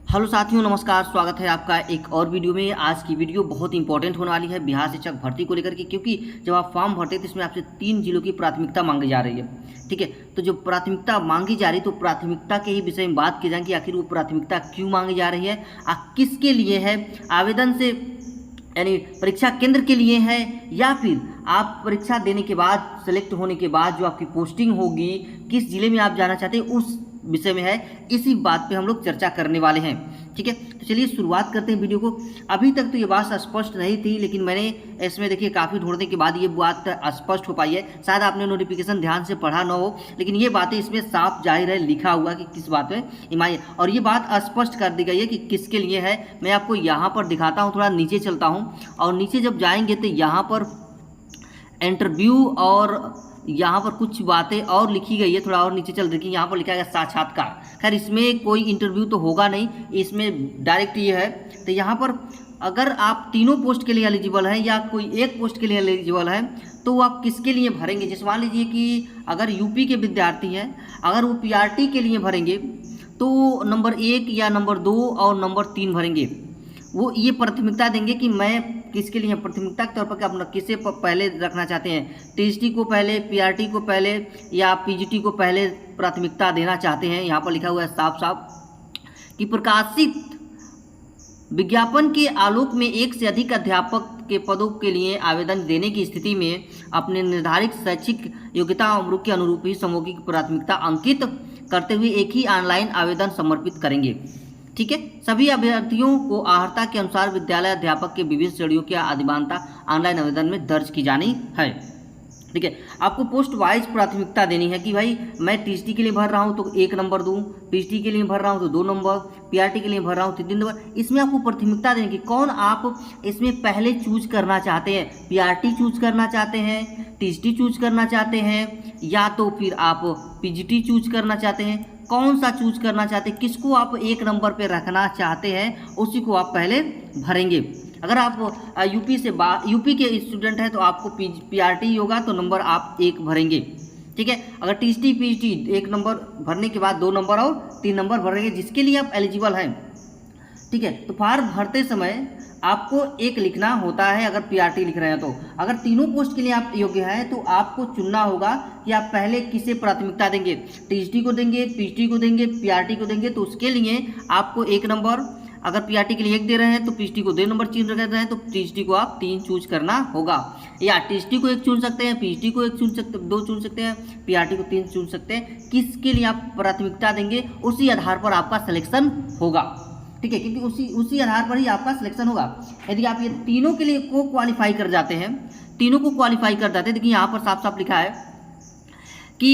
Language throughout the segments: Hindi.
हेलो साथियों, नमस्कार। स्वागत है आपका एक और वीडियो में। आज की वीडियो बहुत इंपॉर्टेंट होने वाली है बिहार शिक्षक भर्ती को लेकर के, क्योंकि जब आप फॉर्म भरते हैं तो इसमें आपसे 3 जिलों की प्राथमिकता मांगी जा रही है। ठीक है, तो जो प्राथमिकता मांगी जा रही है तो प्राथमिकता के ही विषय में बात की जाए कि आखिर वो प्राथमिकता क्यों मांगी जा रही है, किसके लिए है, आवेदन से यानी परीक्षा केंद्र के लिए है, या फिर आप परीक्षा देने के बाद सेलेक्ट होने के बाद जो आपकी पोस्टिंग होगी किस जिले में आप जाना चाहते हैं उस विषय में है। इसी बात पे हम लोग चर्चा करने वाले हैं। ठीक है, तो चलिए शुरुआत करते हैं वीडियो को। अभी तक तो ये बात स्पष्ट नहीं थी, लेकिन मैंने इसमें देखिए काफ़ी ढूंढने के बाद ये बात स्पष्ट हो पाई है। शायद आपने नोटिफिकेशन ध्यान से पढ़ा ना हो, लेकिन ये बातें इसमें साफ जाहिर है लिखा हुआ कि किस बात में हिमायत, और ये बात स्पष्ट कर दी गई है कि किसके लिए है। मैं आपको यहाँ पर दिखाता हूँ, थोड़ा नीचे चलता हूँ, और नीचे जब जाएंगे तो यहाँ पर इंटरव्यू और यहाँ पर कुछ बातें और लिखी गई है। थोड़ा और नीचे चल देखिए, यहाँ पर लिखा है साक्षात्कार। खैर इसमें कोई इंटरव्यू तो होगा नहीं, इसमें डायरेक्ट ये है। तो यहाँ पर अगर आप तीनों पोस्ट के लिए एलिजिबल हैं या कोई एक पोस्ट के लिए एलिजिबल है तो आप किसके लिए भरेंगे। जैसे मान लीजिए कि अगर यूपी के विद्यार्थी हैं, अगर वो पीआरटी के लिए भरेंगे तो नंबर 1 या नंबर 2 और नंबर 3 भरेंगे। वो ये प्राथमिकता देंगे कि मैं किसके लिए प्राथमिकता के तौर पर अपना किसे पहले रखना चाहते हैं, टीएसटी को पहले, पीआरटी को पहले या पीजीटी को पहले प्राथमिकता देना चाहते हैं। यहाँ पर लिखा हुआ है साफ साफ कि प्रकाशित विज्ञापन के आलोक में एक से अधिक अध्यापक के पदों के लिए आवेदन देने की स्थिति में अपने निर्धारित शैक्षिक योग्यता उम्र के अनुरूप ही समूह की प्राथमिकता अंकित करते हुए एक ही ऑनलाइन आवेदन समर्पित करेंगे। ठीक है, सभी अभ्यर्थियों को अर्हता के अनुसार विद्यालय अध्यापक के विभिन्न श्रेणियों की अधिमानता ऑनलाइन आवेदन में दर्ज की जानी है। ठीक है, आपको पोस्ट वाइज प्राथमिकता देनी है कि भाई मैं टीएसटी के लिए भर रहा हूं तो 1 नंबर दूं, पीएचडी के लिए भर रहा हूं तो 2 नंबर, पीआरटी के लिए भर रहा हूं तो 3 नंबर। इसमें आपको प्राथमिकता देनी कि कौन आप इसमें पहले चूज करना चाहते हैं। पीआरटी चूज करना चाहते हैं, टीएसटी चूज करना चाहते हैं, या तो फिर आप पीजीटी चूज करना चाहते हैं। कौन सा चूज करना चाहते हैं, किसको आप 1 नंबर पे रखना चाहते हैं, उसी को आप पहले भरेंगे। अगर आप यूपी के स्टूडेंट हैं तो आपको पीआरटी होगा तो नंबर आप 1 भरेंगे। ठीक है, अगर टीएसटी पीजीटी 1 नंबर भरने के बाद 2 नंबर और 3 नंबर भरेंगे जिसके लिए आप एलिजिबल हैं। ठीक है, तो फॉर्म भरते समय आपको एक लिखना होता है अगर पीआरटी लिख रहे हैं तो। अगर तीनों पोस्ट के लिए आप योग्य हैं तो आपको चुनना होगा कि आप पहले किसे प्राथमिकता देंगे। टीएसटी को देंगे, पीजीटी को देंगे, पीआरटी को देंगे। तो उसके लिए आपको 1 नंबर, अगर पीआरटी के लिए 1 दे रहे हैं तो पीजीटी को 2 नंबर चुन रहे हैं तो टीएसटी को आप 3 चूज करना होगा, या टीएसटी को 1 चुन सकते हैं, पीजीटी को 1 चुन सकते, 2 चुन सकते हैं, पीआरटी को 3 चुन सकते हैं। किसके लिए आप प्राथमिकता देंगे उसी आधार पर आपका सिलेक्शन होगा। ठीक है, क्योंकि उसी आधार पर ही आपका सिलेक्शन होगा। यदि आप ये तीनों के लिए को क्वालिफाई कर जाते हैं, तीनों को क्वालिफाई कर जाते हैं, देखिए यहाँ पर साफ साफ लिखा है कि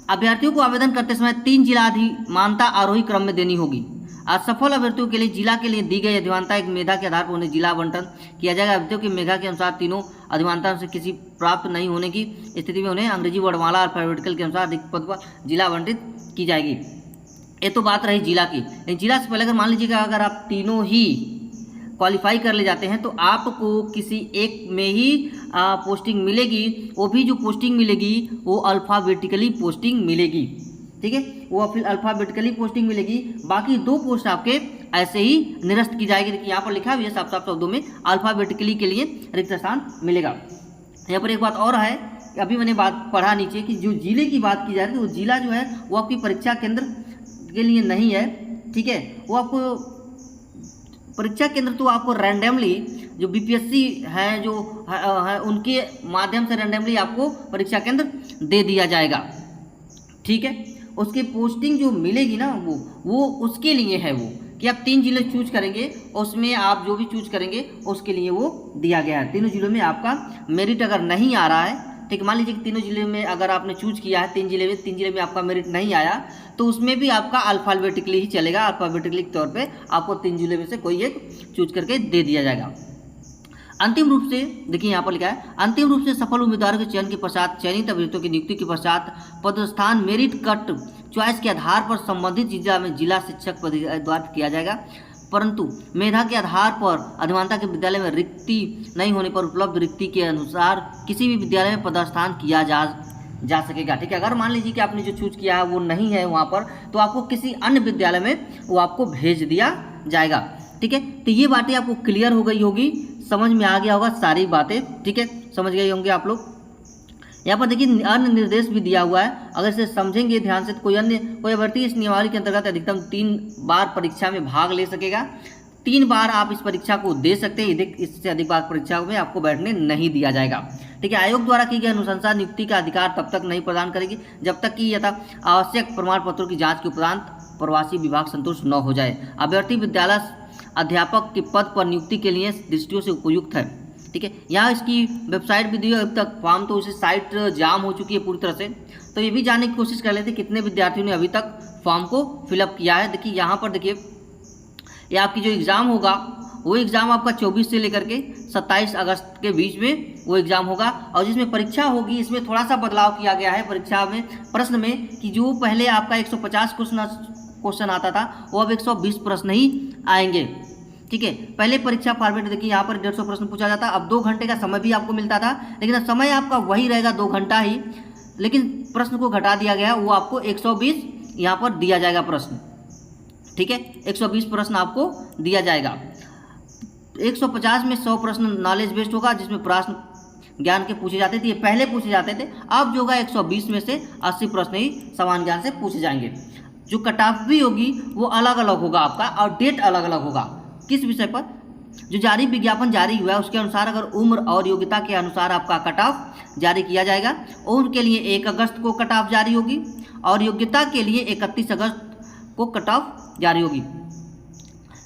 अभ्यर्थियों को आवेदन करते समय 3 जिला अधिमानता आरोही क्रम में देनी होगी। असफल अभ्यर्थियों के लिए जिला के लिए दी गई अधिमानता एक मेधा के आधार पर उन्हें जिला आवंटन किया जाएगा। अभ्यर्थियों की मेधा के अनुसार तीनों अधिमानता से किसी प्राप्त नहीं होने की स्थिति में उन्हें अंग्रेजी वर्णमाला अल्फाबेटिकल के अनुसार अधिक पद पर जिला आवंटित की जाएगी। ये तो बात रही जिला की। लेकिन जिला से पहले अगर मान लीजिएगा अगर आप तीनों ही क्वालिफाई कर ले जाते हैं तो आपको किसी एक में ही पोस्टिंग मिलेगी। वो भी जो पोस्टिंग मिलेगी वो अल्फ़ाबेटिकली पोस्टिंग मिलेगी। ठीक है, वो फिर अल्फ़ाबेटिकली पोस्टिंग मिलेगी। बाकी 2 पोस्ट आपके ऐसे ही निरस्त की जाएगी। देखिए यहाँ पर लिखा हुआ है साफ साफ शब्दों में अल्फ़ाबेटिकली के लिए रिक्त स्थान मिलेगा। यहाँ पर एक बात और है, अभी मैंने बात पढ़ा नीचे कि जो जिले की बात की जा रही है वो जिला जो है वो आपकी परीक्षा केंद्र के लिए नहीं है। ठीक है, वो आपको परीक्षा केंद्र तो आपको रैंडमली जो बीपीएससी हैं जो है उनके माध्यम से रैंडमली आपको परीक्षा केंद्र दे दिया जाएगा। ठीक है, उसकी पोस्टिंग जो मिलेगी ना वो उसके लिए है, वो कि आप 3 जिले चूज करेंगे, उसमें आप जो भी चूज करेंगे उसके लिए वो दिया गया है। तीनों जिलों में आपका मेरिट अगर नहीं आ रहा है, ठीक, मान लीजिए कि तीनों जिले में अगर आपने चूज किया है 3 जिले में आपका मेरिट नहीं आया तो उसमें भी आपका अल्फ़ाबेटिकली ही चलेगा। अल्फ़ाबेटिकली के तौर पे आपको 3 जिले में से कोई एक चूज करके दे दिया जाएगा। अंतिम रूप से देखिए यहाँ पर लिखा है, अंतिम रूप से सफल उम्मीदवारों के चयन के पश्चात चयनित अभ्यर्थियों की नियुक्ति के पश्चात पदस्थान मेरिट कट चॉइस के आधार पर संबंधित जिला में जिला शिक्षक पद द्वारा किया जाएगा। परंतु मेधा के आधार पर अधिमानता के विद्यालय में रिक्ति नहीं होने पर उपलब्ध रिक्ति के अनुसार किसी भी विद्यालय में पदस्थान किया जा जा सकेगा। ठीक है, अगर मान लीजिए कि आपने जो चूज किया है वो नहीं है वहाँ पर, तो आपको किसी अन्य विद्यालय में वो आपको भेज दिया जाएगा। ठीक है, तो ये बातें आपको क्लियर हो गई होगी, समझ में आ गया होगा सारी बातें। ठीक है, समझ गए होंगे आप लोग। यहाँ पर देखिए अन्य निर्देश भी दिया हुआ है, अगर इसे समझेंगे ध्यान से तो कोई अभ्यर्थी इस नियमावली के अंतर्गत अधिकतम 3 बार परीक्षा में भाग ले सकेगा। 3 बार आप इस परीक्षा को दे सकते हैं, इससे अधिक बार परीक्षा में आपको बैठने नहीं दिया जाएगा। ठीक है, आयोग द्वारा की गई अनुशंसा नियुक्ति का अधिकार तब तक नहीं प्रदान करेगी जब तक कि यथा आवश्यक प्रमाण पत्रों की जाँच के उपरांत प्रवासी विभाग संतुष्ट न हो जाए। अभ्यर्थी विद्यालय अध्यापक के पद पर नियुक्ति के लिए दृष्टियों से उपयुक्त है। ठीक है, यहाँ इसकी वेबसाइट भी दी है, अभी तक फॉर्म तो उसे साइट जाम हो चुकी है पूरी तरह से। तो ये भी जानने की कोशिश कर लेते कितने विद्यार्थियों ने अभी तक फॉर्म को फिलअप किया है। देखिए यहाँ पर देखिए, ये आपकी जो एग्ज़ाम होगा वो एग्ज़ाम आपका 24 से लेकर के 27 अगस्त के बीच में वो एग्ज़ाम होगा। और जिसमें परीक्षा होगी इसमें थोड़ा सा बदलाव किया गया है परीक्षा में, प्रश्न में, कि जो पहले आपका 150 क्वेश्चन आता था वो अब 120 प्रश्न ही आएंगे। ठीक है, पहले परीक्षा फॉर्मेट देखिए यहाँ पर 150 प्रश्न पूछा जाता, अब 2 घंटे का समय भी आपको मिलता था, लेकिन अब समय आपका वही रहेगा 2 घंटा ही, लेकिन प्रश्न को घटा दिया गया, वो आपको 120 यहाँ पर दिया जाएगा प्रश्न। ठीक है, 120 प्रश्न आपको दिया जाएगा। 150 में 100 प्रश्न नॉलेज बेस्ड होगा, जिसमें प्रश्न ज्ञान के पूछे जाते थे, ये पहले पूछे जाते थे। अब जो होगा 120 में से 80 प्रश्न ही समान ज्ञान से पूछे जाएंगे। जो कट ऑफ भी होगी वो अलग अलग होगा आपका, और डेट अलग अलग होगा। किस विषय पर? जो जारी विज्ञापन जारी हुआ है उसके अनुसार अगर उम्र और योग्यता के अनुसार आपका कट ऑफ जारी किया जाएगा। उम्र के लिए 1 अगस्त को कट ऑफ जारी होगी और योग्यता के लिए 31 अगस्त को कट ऑफ जारी होगी।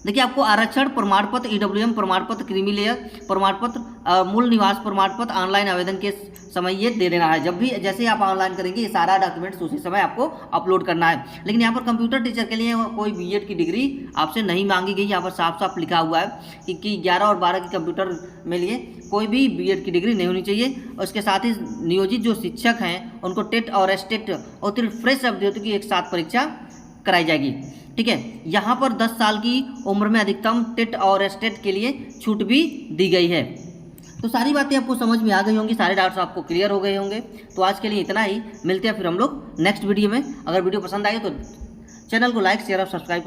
देखिए आपको आरक्षण प्रमाण पत्र, ईडब्ल्यूएम प्रमाण पत्र, क्रीमी लेयर प्रमाण पत्र, मूल निवास प्रमाण पत्र ऑनलाइन आवेदन के समय ये दे देना है। जब भी जैसे आप ऑनलाइन करेंगे ये सारा डॉक्यूमेंट्स उसी समय आपको अपलोड करना है। लेकिन यहाँ पर कंप्यूटर टीचर के लिए कोई बीएड की डिग्री आपसे नहीं मांगी गई। यहाँ पर साफ साफ लिखा हुआ है कि 11 और 12 की कंप्यूटर में लिए कोई भी बीएड की डिग्री नहीं होनी चाहिए। और इसके साथ ही नियोजित जो शिक्षक हैं उनको टेट और एस्टेट और फ्रेश अभ्यर्थियों की एक साथ परीक्षा कराई जाएगी। ठीक है, यहाँ पर 10 साल की उम्र में अधिकतम टेट और एस्टेट के लिए छूट भी दी गई है। तो सारी बातें आपको समझ में आ गई होंगी, सारे डाउट्स आपको क्लियर हो गए होंगे। तो आज के लिए इतना ही, मिलते हैं फिर हम लोग नेक्स्ट वीडियो में। अगर वीडियो पसंद आए तो चैनल को लाइक, शेयर और सब्सक्राइब